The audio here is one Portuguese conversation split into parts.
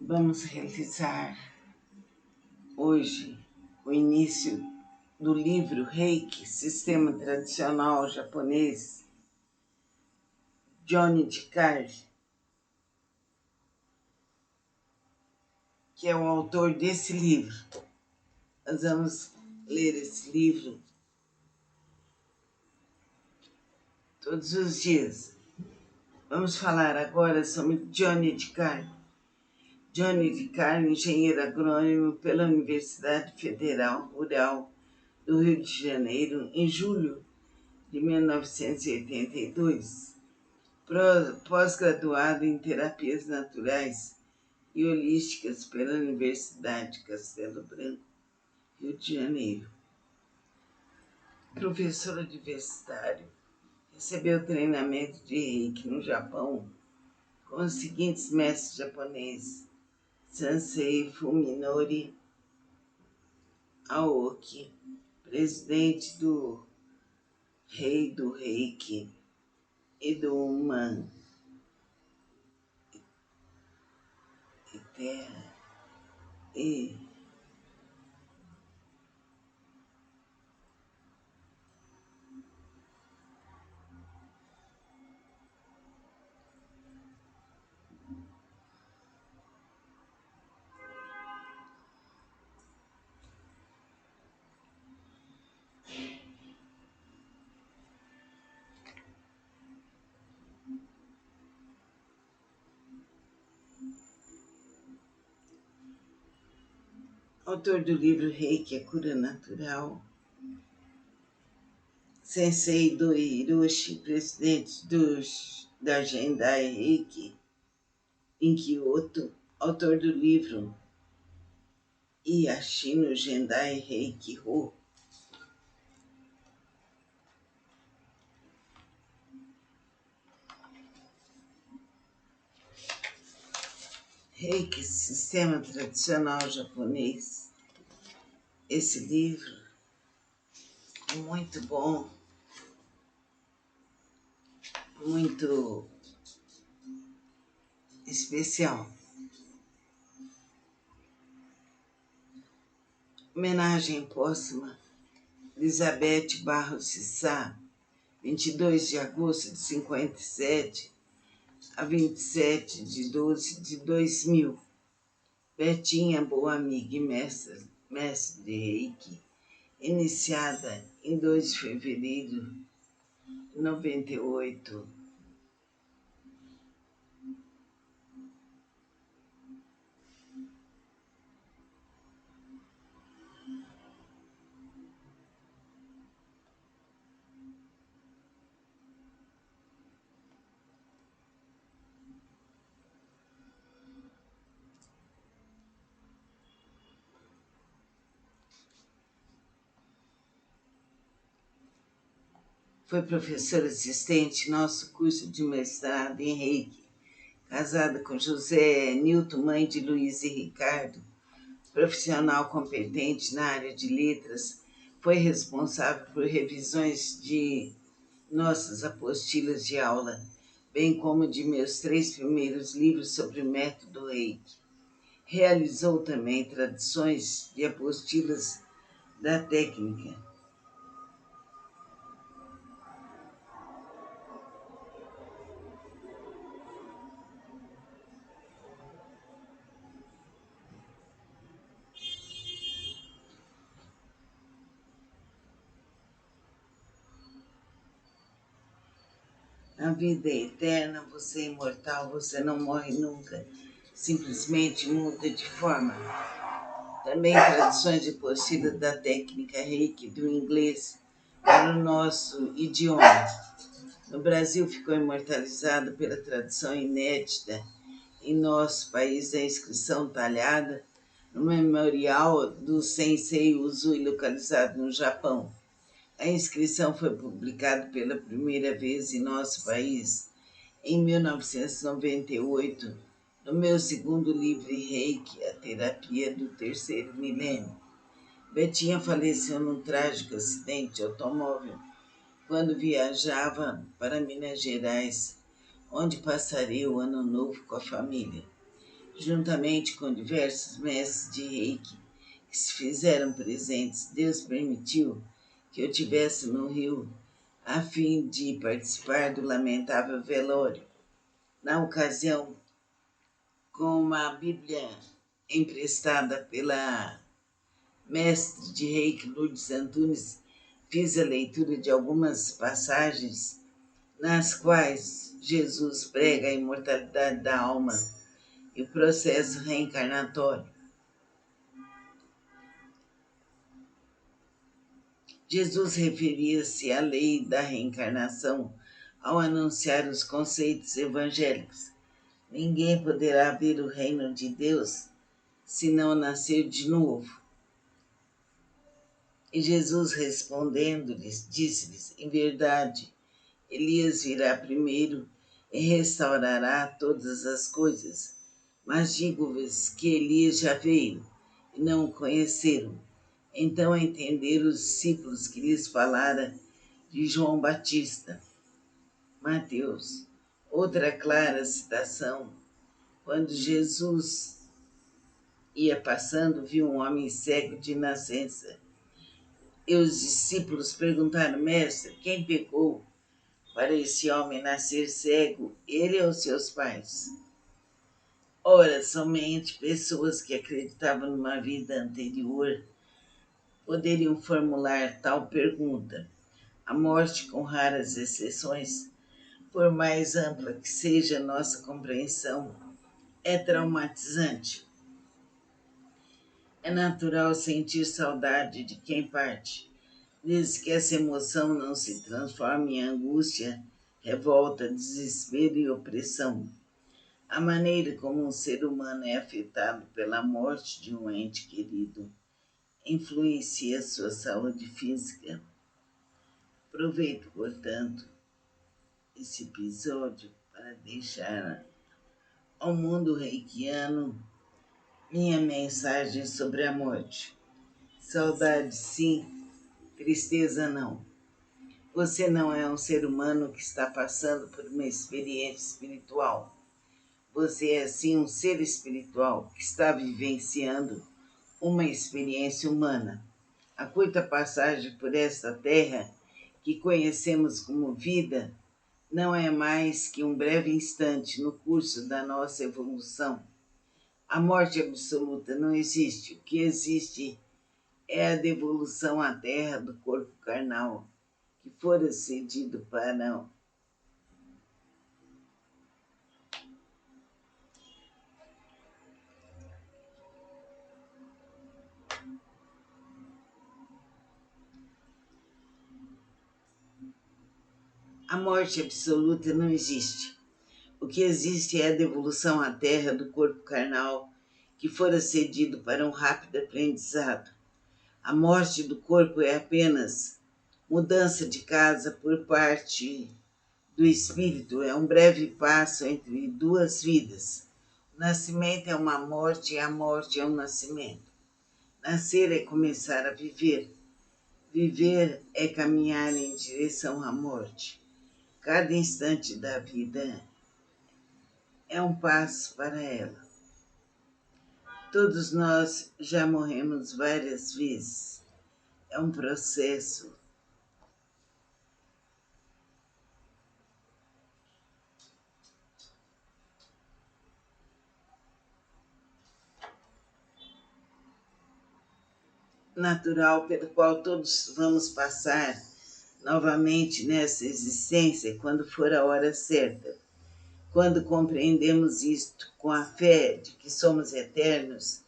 Vamos realizar hoje o início do livro Reiki, Sistema Tradicional Japonês, Johnny DeCarli, que é o autor desse livro. Nós vamos ler esse livro todos os dias. Vamos falar agora sobre Johnny DeCarli. Johnny DeCarli, engenheiro agrônomo pela Universidade Federal Rural do Rio de Janeiro, em julho de 1982, pós-graduado em terapias naturais e holísticas pela Universidade de Castelo Branco, Rio de Janeiro. Professor universitário, recebeu treinamento de Reiki no Japão com os seguintes mestres japoneses: Sensei Fuminori Aoki, presidente do Rei do Reiki e do Human e Terra e autor do livro Reiki, a Cura Natural. Sensei do Hiroshi, presidente da Gendai Reiki em Kyoto, autor do livro Iyashino Gendai Reiki Ho. Reiki, Sistema Tradicional Japonês. Esse livro é muito bom, muito especial. Homenagem póstuma, Elizabeth Barros Sá, 22 de agosto de 57 a 27 de 12 de 2000. Betinha, boa amiga e mestre de Reiki, iniciada em 2 de fevereiro de 98. Foi professora assistente em nosso curso de mestrado em Reiki, casada com José Nilton, mãe de Luiz e Ricardo, profissional competente na área de letras. Foi responsável por revisões de nossas apostilas de aula, bem como de meus 3 primeiros livros sobre o método Reiki. Realizou também traduções de apostilas da técnica. A vida é eterna, você é imortal, você não morre nunca, simplesmente muda de forma. Também traduções de apostilas da técnica Reiki do inglês para o nosso idioma. No Brasil ficou imortalizado pela tradução inédita em nosso país, a inscrição talhada no memorial do Sensei Usui, localizado no Japão. A inscrição foi publicada pela primeira vez em nosso país em 1998, no meu segundo livro Reiki, a terapia do terceiro milênio. Betinha faleceu num trágico acidente de automóvel quando viajava para Minas Gerais, onde passaria o ano novo com a família. Juntamente com diversos mestres de Reiki que se fizeram presentes, Deus permitiu que eu estivesse no Rio a fim de participar do lamentável velório. Na ocasião, com uma Bíblia emprestada pela mestre de Reiki Lourdes Antunes, fiz a leitura de algumas passagens nas quais Jesus prega a imortalidade da alma e o processo reencarnatório. Jesus referia-se à lei da reencarnação ao anunciar os conceitos evangélicos. Ninguém poderá ver o reino de Deus se não nascer de novo. E Jesus respondendo-lhes, disse-lhes, em verdade, Elias virá primeiro e restaurará todas as coisas. Mas digo-vos que Elias já veio e não o conheceram. Então entenderam os discípulos que lhes falara de João Batista. Mateus. Outra clara citação. Quando Jesus ia passando, viu um homem cego de nascença. E os discípulos perguntaram, mestre, quem pecou para esse homem nascer cego, ele ou seus pais? Ora, somente pessoas que acreditavam numa vida anterior poderiam formular tal pergunta. A morte, com raras exceções, por mais ampla que seja nossa compreensão, é traumatizante. É natural sentir saudade de quem parte, desde que essa emoção não se transforme em angústia, revolta, desespero e opressão. A maneira como um ser humano é afetado pela morte de um ente querido influencia sua saúde física. Aproveito, portanto, esse episódio para deixar ao mundo reikiano minha mensagem sobre a morte. Saudade sim, tristeza não. Você não é um ser humano que está passando por uma experiência espiritual. Você é sim um ser espiritual que está vivenciando uma experiência humana. A curta passagem por esta terra, que conhecemos como vida, não é mais que um breve instante no curso da nossa evolução. A morte absoluta não existe. O que existe é a devolução à terra do corpo carnal, que fora cedido para a morte absoluta não existe. O que existe é a devolução à terra do corpo carnal que fora cedido para um rápido aprendizado. A morte do corpo é apenas mudança de casa por parte do espírito, é um breve passo entre duas vidas. O nascimento é uma morte e a morte é um nascimento. Nascer é começar a viver. Viver é caminhar em direção à morte. Cada instante da vida é um passo para ela. Todos nós já morremos várias vezes. É um processo. Natural pelo qual todos vamos passar novamente nessa existência quando for a hora certa. Quando compreendemos isto com a fé de que somos eternos,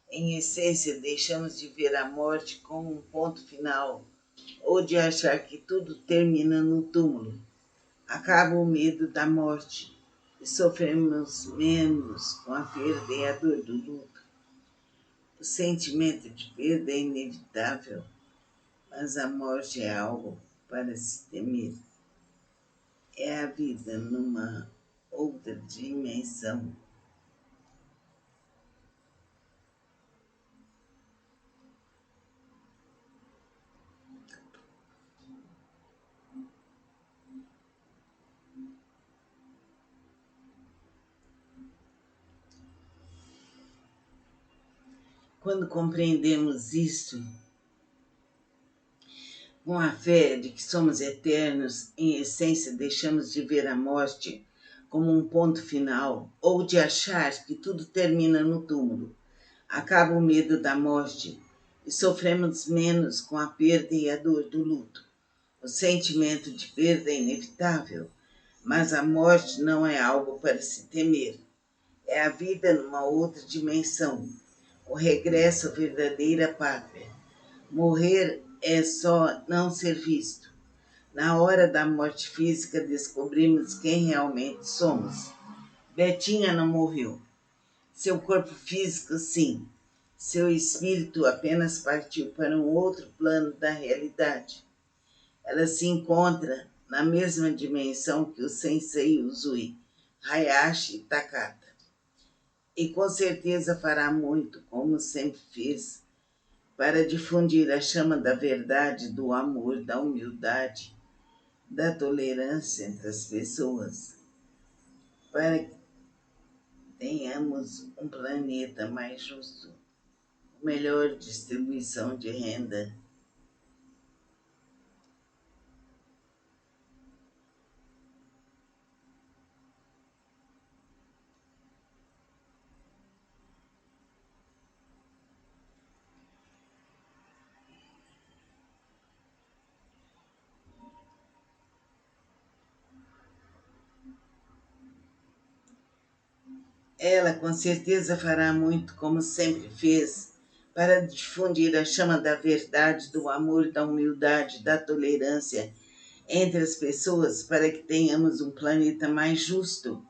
em essência deixamos de ver a morte como um ponto final ou de achar que tudo termina no túmulo. Acaba o medo da morte e sofremos menos com a perda e a dor do luto. O sentimento de perda é inevitável, mas a morte é algo para se temer. É a vida numa outra dimensão. Quando compreendemos isto, com a fé de que somos eternos, em essência deixamos de ver a morte como um ponto final ou de achar que tudo termina no túmulo. Acaba o medo da morte e sofremos menos com a perda e a dor do luto. O sentimento de perda é inevitável, mas a morte não é algo para se temer. É a vida numa outra dimensão, o regresso à verdadeira pátria. Morrer é só não ser visto. Na hora da morte física, descobrimos quem realmente somos. Betinha não morreu. Seu corpo físico, sim. Seu espírito apenas partiu para um outro plano da realidade. Ela se encontra na mesma dimensão que o Sensei Uzui, Hayashi Takata. E com certeza fará muito, como sempre fez, para difundir a chama da verdade, do amor, da humildade, da tolerância entre as pessoas, para que tenhamos um planeta mais justo, melhor distribuição de renda. Ela com certeza fará muito, como sempre fez, para difundir a chama da verdade, do amor, da humildade, da tolerância entre as pessoas, para que tenhamos um planeta mais justo,